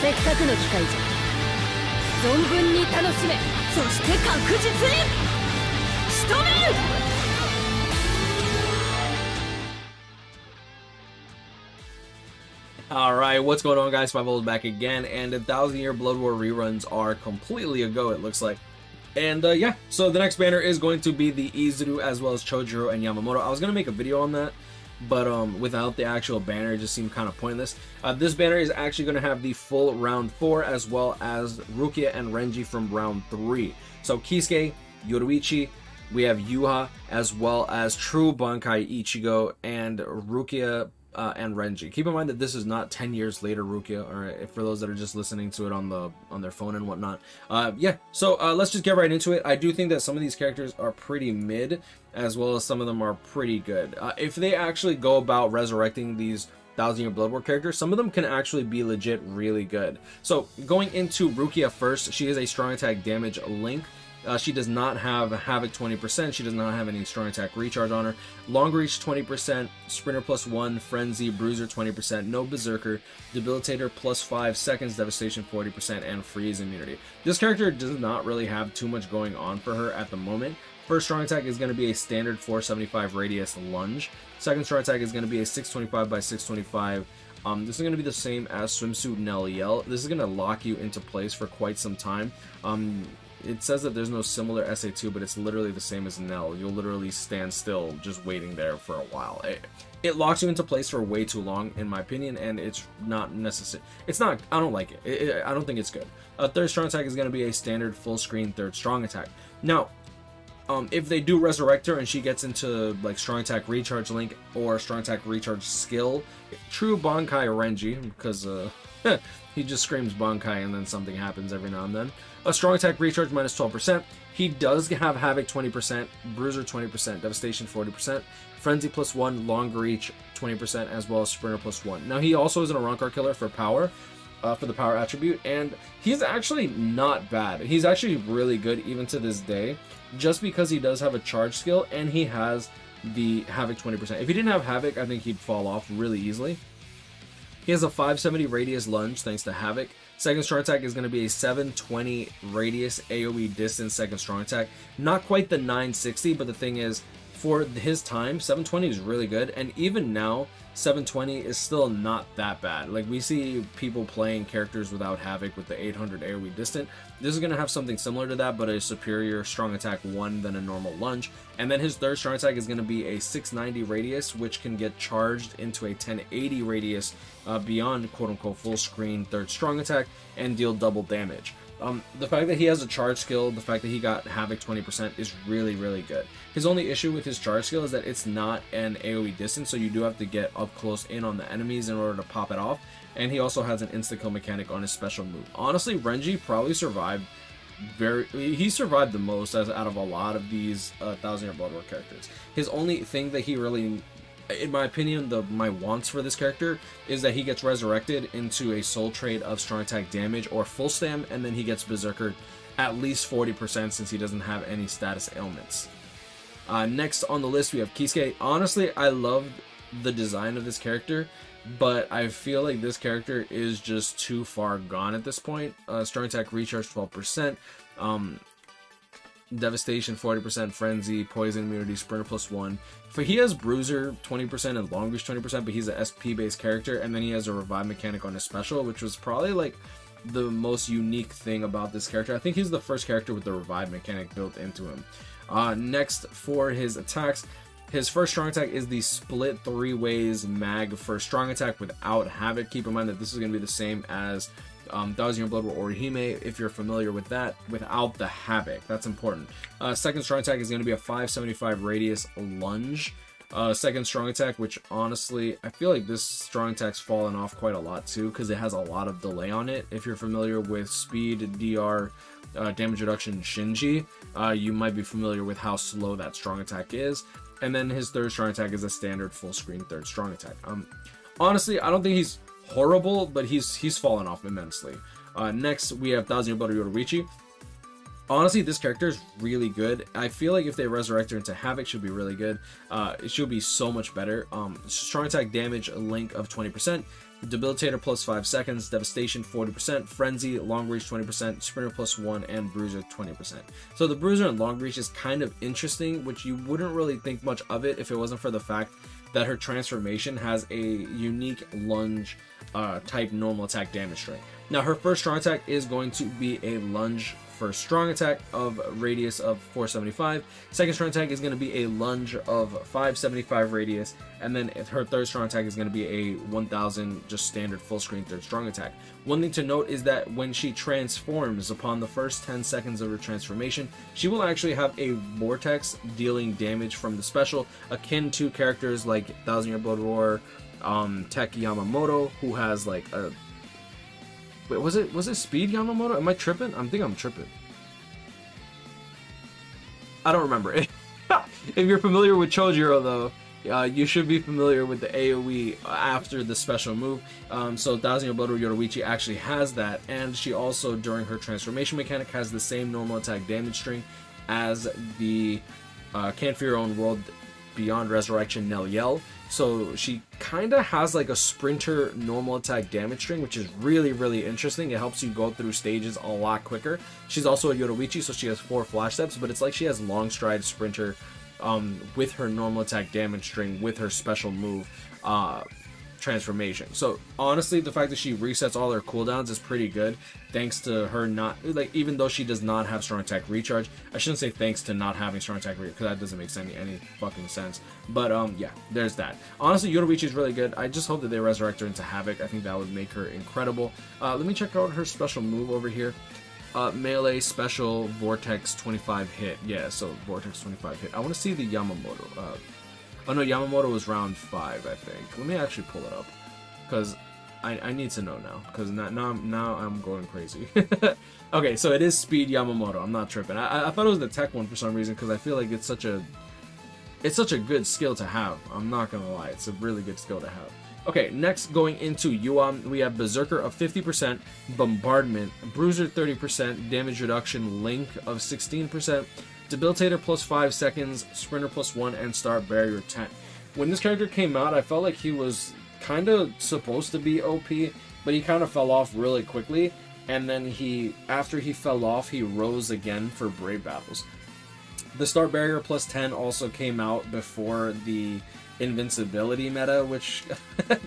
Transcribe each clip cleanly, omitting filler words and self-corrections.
せっかくの機会じゃ。存分に楽しめ。そして確実に仕留める。Alright, what's going on, guys? Five back again, and 1,000-Year Blood War reruns are completely a go, it looks like. And yeah, so the next banner is going to be the Izuru as well as Chojuro and Yamamoto. I was going to make a video on that, but without the actual banner, it just seemed kind of pointless. This banner is actually going to have the full round 4 as well as Rukia and Renji from round 3. So Kisuke, Yoruichi, we have Yuha as well as True Bankai Ichigo and Rukia and Renji. Keep in mind that this is not 10 years later Rukia, or for those that are just listening to it on their phone and whatnot. Yeah, so let's just get right into it. I do think that some of these characters are pretty mid, as well as some of them are pretty good. If they actually go about resurrecting these 1,000-Year Blood War characters, some of them can actually be legit really good. So going into Rukia first, she is a strong attack damage link. She does not have Havoc 20%. She does not have any strong attack recharge on her. Long reach 20%, Sprinter +1, Frenzy, Bruiser 20%, no Berserker, Debilitator +5 seconds, Devastation 40%, and Freeze immunity. This character does not really have too much going on for her at the moment. First strong attack is going to be a standard 475 radius lunge. Second strong attack is going to be a 625 by 625. This is going to be the same as Swimsuit Nell Yell. This is going to lock you into place for quite some time. It says that there's no similar SA2, but it's literally the same as Nell. You'll literally stand still just waiting there for a while. It locks you into place for way too long, in my opinion, and it's not necessary. It's not, I don't like it. I don't think it's good. Third strong attack is going to be a standard full screen third strong attack. Now, if they do resurrect her and she gets into like strong attack recharge link or strong attack recharge skill, True Bankai Renji, because he just screams Bankai and then something happens every now and then. A strong attack recharge minus 12%. He does have Havoc 20%, Bruiser 20%, Devastation 40%, Frenzy +1, Long Reach 20%, as well as Sprinter +1. Now he also is an Arrancar killer for power, for the power attribute, and he's actually not bad. He's actually really good even to this day, just because he does have a charge skill and he has the Havoc 20%. If he didn't have Havoc, I think he'd fall off really easily. He has a 570 radius lunge thanks to Havoc. Second strong attack is going to be a 720 radius AoE distance second strong attack. Not quite the 960, but the thing is, for his time, 720 is really good, and even now, 720 is still not that bad. Like, we see people playing characters without Havoc with the 800 AoE distant. This is going to have something similar to that, but a superior strong attack 1 than a normal lunge. And then his third strong attack is going to be a 690 radius, which can get charged into a 1080 radius beyond quote-unquote full screen third strong attack and deal double damage. The fact that he has a charge skill, the fact that he got Havoc 20% is really, really good. His only issue with his charge skill is that it's not an AoE distance, so you do have to get up close in on the enemies in order to pop it off. And he also has an insta-kill mechanic on his special move. Honestly, Renji probably survived he survived the most out of a lot of these 1,000-Year Blood War characters. His only thing that he really, in my opinion, my wants for this character is that he gets resurrected into a soul trade of strong attack damage or full stam, and then he gets berserker at least 40% since he doesn't have any status ailments. Next on the list we have Kisuke. Honestly, I love the design of this character, but I feel like this character is just too far gone at this point. Strong attack recharge 12%. Devastation 40%, Frenzy, Poison immunity, Sprinter +1. He has Bruiser 20% and Long Reach 20%, but he's an SP based character, and then he has a revive mechanic on his special, which was probably like the most unique thing about this character. I think he's the first character with the revive mechanic built into him. Next for his attacks, his first strong attack is the split 3 ways mag for strong attack without Havoc. Keep in mind that this is going to be the same as 1,000-Year Blood War Orihime, if you're familiar with that, without the Havoc. That's important. Second strong attack is going to be a 575 radius lunge. Second strong attack, which honestly, I feel like this strong attack's fallen off quite a lot too, because it has a lot of delay on it. If you're familiar with speed, DR, damage reduction, Shinji, you might be familiar with how slow that strong attack is. And then his third strong attack is a standard full screen third strong attack. Honestly, I don't think he's horrible, but he's fallen off immensely. Next, we have 1,000-Year Blood Yoruichi. Honestly, this character is really good. I feel like if they resurrect her into Havoc, she'll be really good. She'll be so much better. Strong attack damage, link of 20%. Debilitator plus 5 seconds. Devastation 40%. Frenzy, long reach 20%. Sprinter plus 1. And Bruiser 20%. So the Bruiser and long reach is kind of interesting, which you wouldn't really think much of it if it wasn't for the fact that her transformation has a unique lunge type normal attack damage string. Now her first strong attack is going to be a lunge for strong attack of radius of 475. Second strong attack is going to be a lunge of 575 radius, and then her third strong attack is going to be a 1000 just standard full screen third strong attack. One thing to note is that when she transforms, upon the first 10 seconds of her transformation, she will actually have a vortex dealing damage from the special, akin to characters like 1000 Year Blood War, Tech Yamamoto, who has like a... Wait, was it Speed Yamamoto? Am I tripping? I think I'm tripping. I don't remember. If you're familiar with Chojiro, though, you should be familiar with the AoE after the special move. So 1000 Year Blood War Yoruichi actually has that, and she also, during her transformation mechanic, has the same normal attack damage string as the Can't Fear Your Own World Beyond Resurrection Neliel. So she kind of has like a sprinter normal attack damage string, which is really, really interesting. It helps you go through stages a lot quicker. She's also a Yoruichi, so she has 4 flash steps, but it's like she has long stride sprinter with her normal attack damage string with her special move transformation. So honestly, the fact that she resets all her cooldowns is pretty good, thanks to her not, like, even though she does not have strong attack recharge. I shouldn't say thanks to not having strong attack recharge, because that doesn't make any fucking sense. But yeah, there's that. Honestly, Yoruichi is really good. I just hope that they resurrect her into Havoc. I think that would make her incredible. Let me check out her special move over here. Melee special Vortex 25 hit. Yeah, so Vortex 25 hit. I want to see the Yamamoto. Oh no, Yamamoto was round 5, I think. Let me actually pull it up, because I need to know now, because now I'm going crazy. Okay, so it is Speed Yamamoto. I'm not tripping. I thought it was the tech one for some reason, because I feel like it's such a good skill to have. I'm not gonna lie, it's a really good skill to have. Okay, next, going into Yuan, we have Berserker of 50%, Bombardment, Bruiser 30%, Damage Reduction, Link of 16%, Debilitator plus 5 seconds, Sprinter plus 1, and Start Barrier 10. When this character came out, I felt like he was kind of supposed to be OP, but he kind of fell off really quickly, and then after he fell off, he rose again for Brave Battles. The Start Barrier plus 10 also came out before the invincibility meta, which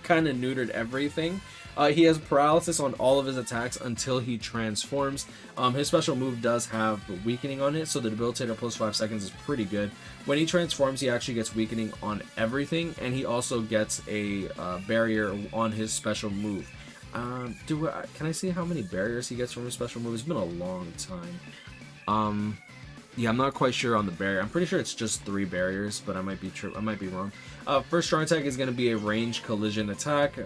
kind of neutered everything. He has paralysis on all of his attacks until he transforms. His special move does have weakening on it, so the Debilitator plus 5 seconds is pretty good. When he transforms, he actually gets weakening on everything, and he also gets a barrier on his special move. Can I see how many barriers he gets from his special move? It's been a long time. Yeah, I'm not quite sure on the barrier. I'm pretty sure it's just 3 barriers, but I might be wrong. First strong attack is going to be a ranged collision attack.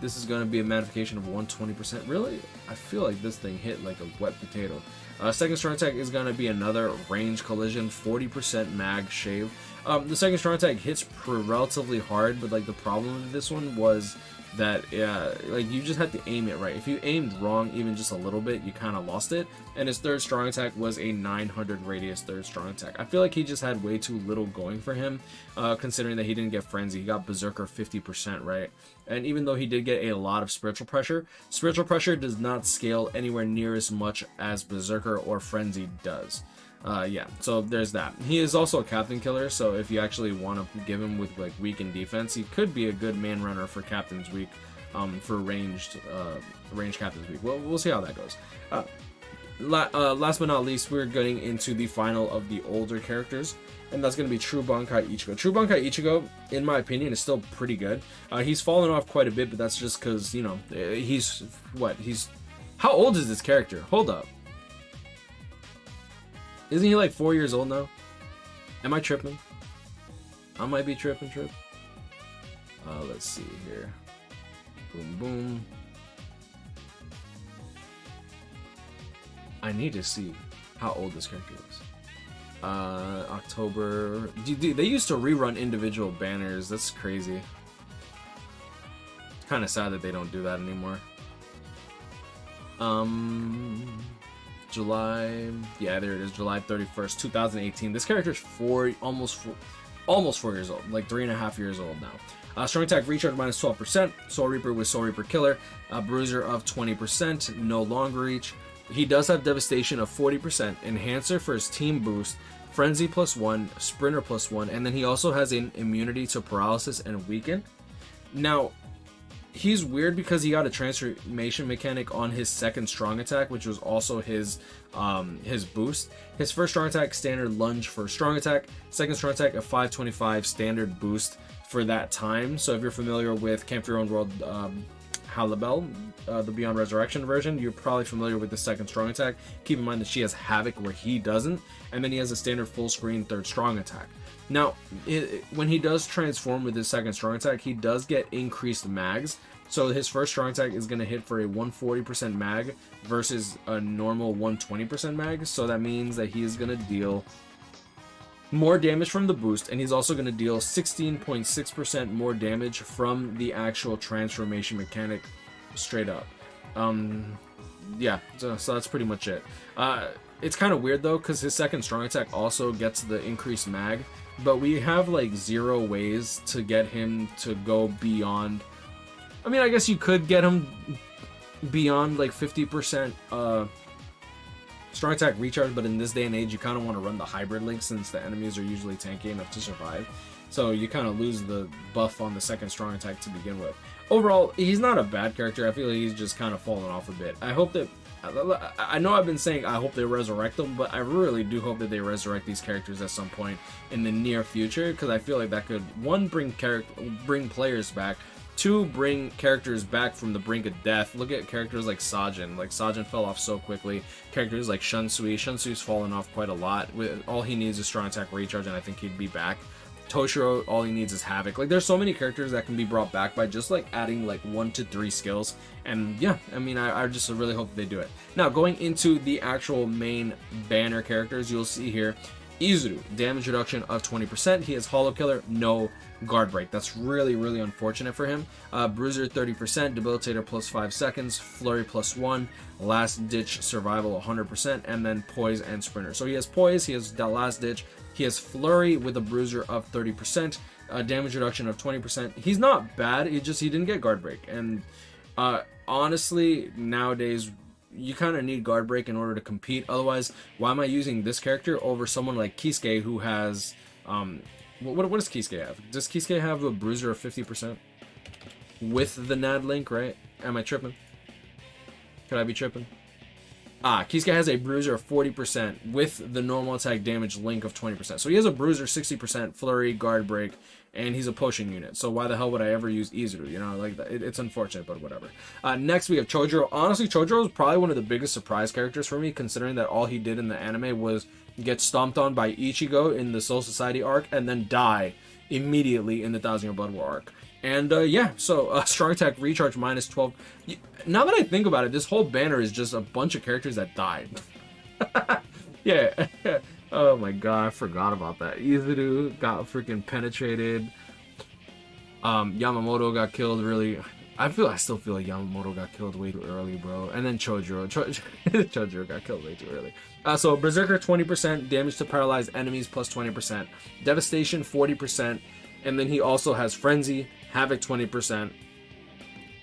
This is going to be a magnification of 120%. Really? I feel like this thing hit like a wet potato. Second strong attack is going to be another range collision, 40% mag shave. The second strong attack hits relatively hard, but like the problem with this one was that like you just had to aim it right. If you aimed wrong even just a little bit, you kind of lost it. And his third strong attack was a 900 radius third strong attack. I feel like he just had way too little going for him, considering that he didn't get Frenzy. He got Berserker 50%, right? And even though he did get a lot of spiritual pressure does not scale anywhere near as much as Berserker or Frenzy does. Yeah, so there's that. He is also a Captain Killer, so if you actually want to give him with like weakened defense, he could be a good man runner for Captain's Week, for ranged Captain's Week. Well, we'll see how that goes. Last but not least, we're getting into the final of the older characters, and that's going to be True Bankai Ichigo. True Bankai Ichigo, in my opinion, is still pretty good. He's fallen off quite a bit, but that's just because, you know, how old is this character? Hold up. Isn't he like 4 years old now? Am I tripping? I might be tripping. Let's see here. Boom, boom. I need to see how old this character is. October. Dude, they used to rerun individual banners. That's crazy. It's kind of sad that they don't do that anymore. July, yeah, there it is, July 31st, 2018. This character is almost 4 years old, like 3.5 years old now. Strong attack recharge minus 12%, Soul Reaper with Soul Reaper Killer, Bruiser of 20%, no long reach. He does have Devastation of 40%, Enhancer for his team boost, Frenzy +1, Sprinter +1, and then he also has an immunity to paralysis and weaken. Now, he's weird because he got a transformation mechanic on his second strong attack, which was also his boost. His first strong attack, standard lunge for strong attack. Second strong attack, a 525 standard boost for that time. So if you're familiar with Camp Your Own World Halibel, the Beyond Resurrection version, you're probably familiar with the second strong attack. Keep in mind that she has Havoc where he doesn't, and then he has a standard full screen third strong attack. Now, when he does transform with his second strong attack, he does get increased mags. So his first strong attack is going to hit for a 140% mag versus a normal 120% mag. So that means that he is going to deal more damage from the boost, and he's also going to deal 16.6% more damage from the actual transformation mechanic straight up. Yeah, so that's pretty much it. It's kind of weird though, because his second strong attack also gets the increased mag, but we have like 0 ways to get him to go beyond. I mean, I guess you could get him beyond like 50% strong attack recharge, but in this day and age you kind of want to run the hybrid link since the enemies are usually tanky enough to survive, so you kind of lose the buff on the second strong attack to begin with. Overall, he's not a bad character. I feel like he's just kind of fallen off a bit. I hope that, I know I've been saying I hope they resurrect them, but I really do hope that they resurrect these characters at some point in the near future, because I feel like that could, one, bring players back, 2, bring characters back from the brink of death. Look at characters like Sajin. Like, Sajin fell off so quickly. Characters like Shunsui. Shunsui's fallen off quite a lot. All he needs is strong attack recharge, and I think he'd be back. Toshiro, all he needs is Havoc. Like, there's so many characters that can be brought back by just, like, adding, like, 1 to 3 skills. And, yeah, I mean, I just really hope that they do it. Now, going into the actual main banner characters, you'll see here, Izuru, damage reduction of 20%. He has Hollow Killer, no guard break. That's really, really unfortunate for him. Bruiser 30%, Debilitator plus 5 seconds, Flurry plus 1, Last Ditch Survival 100%, and then Poise and Sprinter. So he has Poise, he has that Last Ditch, he has Flurry with a Bruiser of 30%, damage reduction of 20%. He's not bad, he didn't get guard break. And honestly, nowadays, you kind of need guard break in order to compete. Otherwise, why am I using this character over someone like Kisuke who has what does Kisuke have? Does Kisuke have a Bruiser of 50% with the NAD link, right? Am I tripping? Could I be tripping? Kisuke has a Bruiser of 40% with the normal attack damage link of 20%. So he has a Bruiser 60%, Flurry, guard break, and he's a potion unit. So why the hell would I ever use Izuru? You know, like, it's unfortunate, but whatever. Next we have Chojuro. Honestly, Chojuro is probably one of the biggest surprise characters for me, considering that all he did in the anime was get stomped on by Ichigo in the Soul Society arc and then die immediately in the 1,000 Year Blood War arc. And yeah, so strong attack recharge minus 12. Now that I think about it, this whole banner is just a bunch of characters that died. Yeah. Oh my god, I forgot about that. Izuru got freaking penetrated. Yamamoto got killed really. I still feel like Yamamoto got killed way too early, bro. And then Chojuro. Chojuro got killed way too early. So Berserker 20%, damage to paralyzed enemies plus 20%. Devastation 40%. And then he also has Frenzy, Havoc 20%.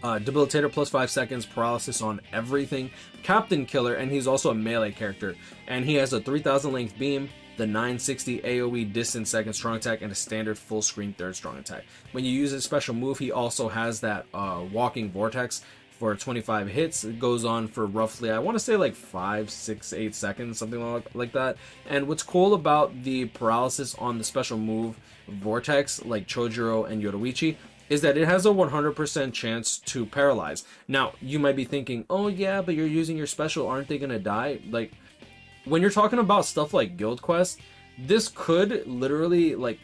Debilitator plus 5 seconds, paralysis on everything, Captain Killer, and he's also a melee character, and he has a 3000 length beam, the 960 AoE distance second strong attack, and a standard full screen third strong attack. When you use his special move, he also has that walking vortex for 25 hits. It goes on for roughly, I want to say like 5, 6, 8 seconds, something like that. And what's cool about the paralysis on the special move vortex, like Chojuro and Yoruichi, is that it has a 100% chance to paralyze. Now, you might be thinking, oh yeah, but you're using your special, aren't they gonna die? Like, when you're talking about stuff like Guild Quest, this could literally, like,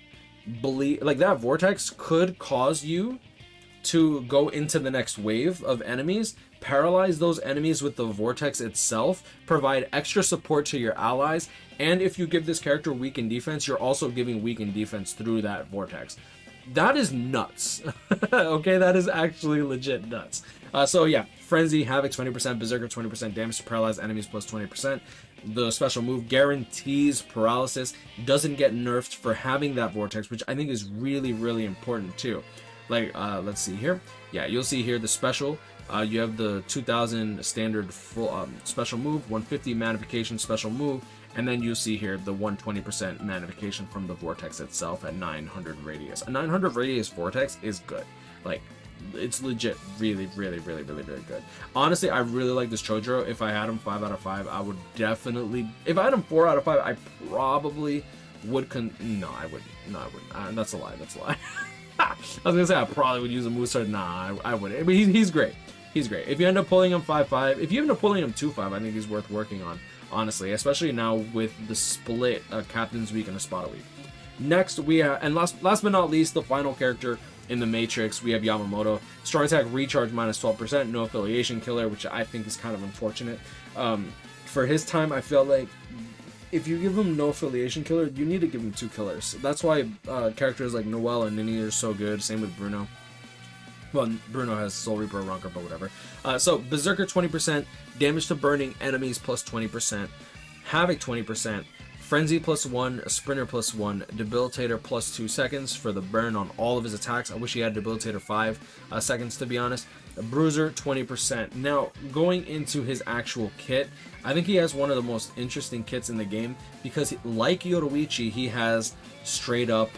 that vortex could cause you to go into the next wave of enemies, paralyze those enemies with the vortex itself, provide extra support to your allies, and if you give this character weakened defense, you're also giving weakened defense through that vortex. that is nuts. Okay, that is actually legit nuts. So yeah, Frenzy, Havoc 20%, Berserker 20% damage to paralyzed enemies plus 20%. The special move guarantees paralysis, doesn't get nerfed for having that vortex, which I think is really, really important too. Like, let's see here. Yeah, you'll see here the special. You have the 2000 standard full special move, 150 magnification special move, and then you'll see here the 120% magnification from the vortex itself at 900 radius. A 900 radius vortex is good. Like, it's legit really, really, really, really, really good. Honestly, I really like this Chojuro. If I had him 5 out of 5, I would definitely. If I had him 4 out of 5, I probably would. No, I wouldn't. No, I wouldn't. That's a lie. That's a lie. I was gonna say I probably would use a Moostar. Nah, I wouldn't. But he's great. He's great. If you end up pulling him 5-5, if you end up pulling him 2-5, I think he's worth working on. Honestly, especially now with the split Captain's Week and a Espada Week. Next, we have, and last but not least, the final character in the Matrix, we have Yamamoto. Strong attack recharge minus 12%, no affiliation killer, which I think is kind of unfortunate. For his time, I feel like if you give him no affiliation killer, you need to give him 2 killers. That's why characters like Noelle and Nini are so good. Same with Bruno. Well, Bruno has Soul Reaper, Ronker, but whatever. So Berserker 20%, damage to burning enemies plus 20%, Havoc 20%, Frenzy plus 1, Sprinter plus 1, Debilitator plus 2 seconds for the burn on all of his attacks. I wish he had Debilitator 5 seconds, to be honest. Bruiser 20%. Now, going into his actual kit, I think he has one of the most interesting kits in the game because, like Yoruichi, he has straight up,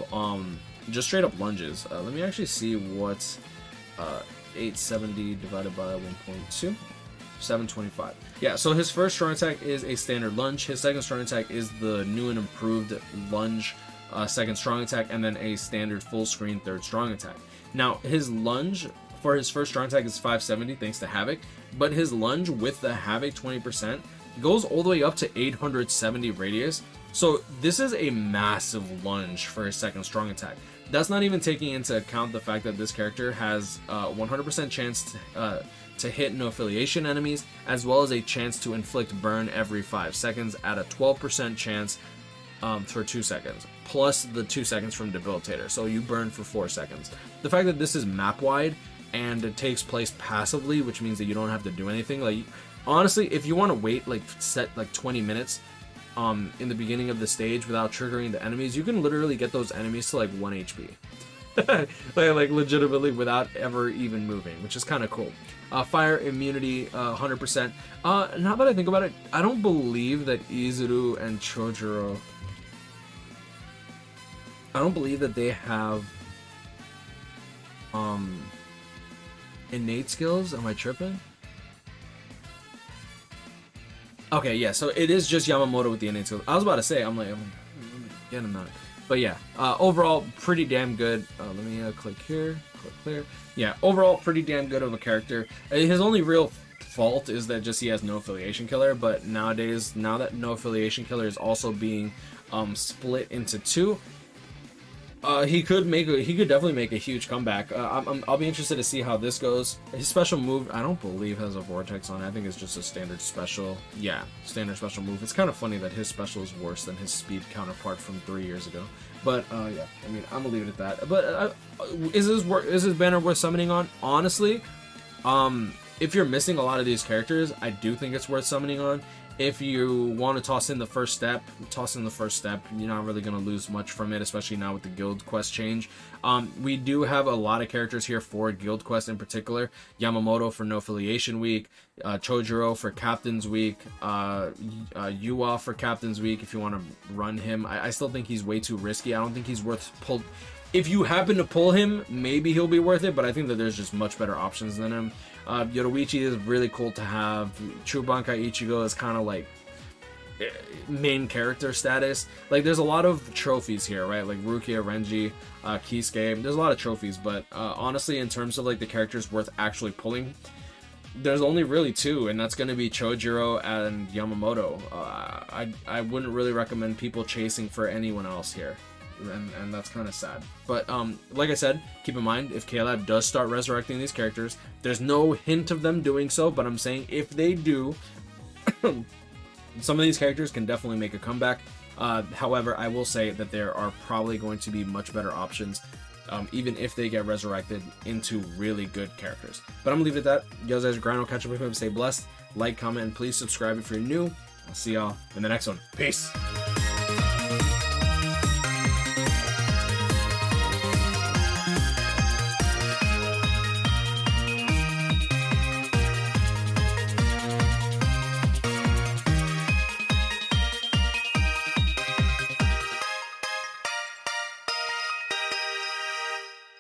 just straight up lunges. Let me actually see what's 870 divided by 1.2. 725. Yeah, so his first strong attack is a standard lunge. His second strong attack is the new and improved lunge second strong attack, and then a standard full screen third strong attack. Now, his lunge for his first strong attack is 570 thanks to Havoc, but his lunge with the Havoc 20% goes all the way up to 870 radius. So this is a massive lunge for his second strong attack. That's not even taking into account the fact that this character has 100% chance to hit no affiliation enemies, as well as a chance to inflict burn every 5 seconds at a 12% chance for 2 seconds, plus the 2 seconds from Debilitator, so you burn for 4 seconds. The fact that this is map wide and it takes place passively, which means that you don't have to do anything. Like, honestly, if you want to wait set 20 minutes in the beginning of the stage without triggering the enemies, you can literally get those enemies to like 1 HP. like legitimately without ever even moving, which is kind of cool. Fire immunity 100%. Now that I think about it, I don't believe that Izuru and Chojuro, I don't believe that they have innate skills. Am I tripping? Okay, yeah, so it is just Yamamoto with the innate skills. I was about to say, I'm getting that. But yeah, overall, pretty damn good. Let me click here, click clear. Yeah, overall, pretty damn good of a character. His only real fault is that just he has no affiliation killer, but nowadays, now that no affiliation killer is also being split into 2, he could definitely make a huge comeback. I'll be interested to see how this goes. His special move, I don't believe has a vortex on it. I think it's just a standard special. Yeah, standard special move. It's kind of funny that his special is worse than his speed counterpart from 3 years ago. But yeah, I mean, I'm gonna leave it at that. But is this banner worth summoning on? Honestly, if you're missing a lot of these characters, I do think it's worth summoning on. If you want to toss in the first step, You're not really going to lose much from it, especially now with the Guild Quest change. We do have a lot of characters here for Guild Quest in particular. Yamamoto for No Affiliation Week, Chojuro for Captain's Week, Yua for Captain's Week if you want to run him. I still think he's way too risky. I don't think he's worth pull. If you happen to pull him, maybe he'll be worth it, but I think that there's just much better options than him. Yoruichi is really cool to have. Chubankai Ichigo is kind of like main character status. Like, there's a lot of trophies here, right? Like Rukia, Renji, Kisuke. There's a lot of trophies, but honestly, in terms of like the characters worth actually pulling, there's only really 2, and that's going to be Chojuro and Yamamoto. I wouldn't really recommend people chasing for anyone else here. And that's kind of sad. But like I said, keep in mind, if KLab does start resurrecting these characters, there's no hint of them doing so, but I'm saying if they do, some of these characters can definitely make a comeback. However, I will say that there are probably going to be much better options even if they get resurrected into really good characters. But I'm gonna leave it at that. You guys are grind. I'll catch up with him. Stay blessed. Like, comment, and please subscribe if you're new. I'll see y'all in the next one. Peace.